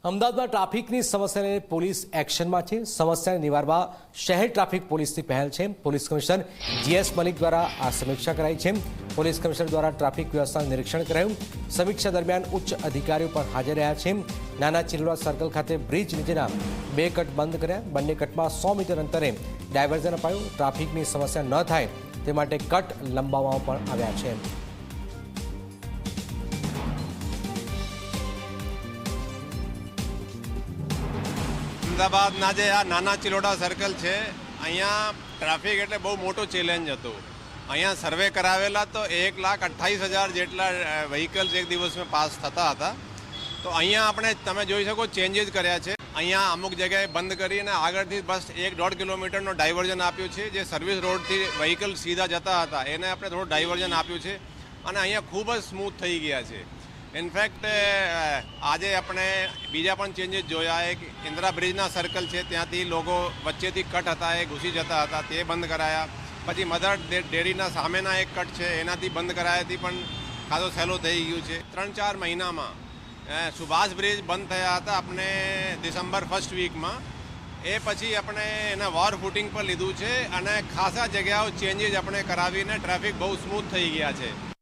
અમદાવાદમાં ટ્રાફિકની સમસ્યાને પોલીસ એક્શનમાં છે। સમસ્યાને નિવારવા શહેર ટ્રાફિક પોલીસની પહેલ છે। પોલીસ કમિશનર જીએસ મલિક દ્વારા આ સમીક્ષા કરાઈ છે। પોલીસ કમિશનર દ્વારા ટ્રાફિક વ્યવસ્થાનું નિરીક્ષણ કરાયું। સમીક્ષા દરમિયાન ઉચ્ચ અધિકારીઓ પણ હાજર રહ્યા છે। નાના ચિલોડા સર્કલ ખાતે બ્રિજ નીચેના 2 કટ બંધ કર્યા। બંને કટમાં 100 મીટર અંતરે ડાયવર્ઝન અપાયું। ટ્રાફિકની સમસ્યા ન થાય તે માટે કટ લંબાવવામાં પણ આવ્યા છે। અમદાવાદના જે આ નાના ચિલોડા સર્કલ છે, અહીંયા ટ્રાફિક એટલે બહુ મોટો ચેલેન્જ હતો। અહીંયા સર્વે કરાવેલા તો 1,28,000 જેટલા વ્હીકલ્સ એક દિવસમાં પાસ થતા હતા। તો અહીંયા આપણે તમે જોઈ શકો ચેન્જીસ કર્યા છે। અહીંયા અમુક જગ્યાએ બંધ કરીને આગળથી બસ 1-1.5 કિલોમીટરનો ડાયવર્ઝન આપ્યું છે। જે સર્વિસ રોડથી વ્હીકલ સીધા જતા હતા એને આપણે થોડું ડાયવર્ઝન આપ્યું છે અને અહીંયા ખૂબ જ સ્મૂથ થઈ ગયા છે। ઇનફેક્ટ આજે આપણે બીજા પણ ચેન્જીસ જોયા। એક ઇન્દિરા બ્રિજના સર્કલ છે, ત્યાંથી લોકો વચ્ચેથી કટ હતા એ ઘૂસી જતા હતા, તે બંધ કરાયા। પછી મધર ડેરીના સામેના એક કટ છે એનાથી બંધ કરાયાથી પણ ખાસો સહેલો થઈ ગયું છે। 3-4 મહિનામાં સુભાષ બ્રિજ બંધ થયા હતા આપણે ડિસેમ્બર ફર્સ્ટ વીકમાં, એ પછી આપણે એના વોર ફૂટિંગ પર લીધું છે અને ખાસા જગ્યાઓ ચેન્જીસ આપણે કરાવીને ટ્રાફિક બહુ સ્મૂથ થઈ ગયા છે।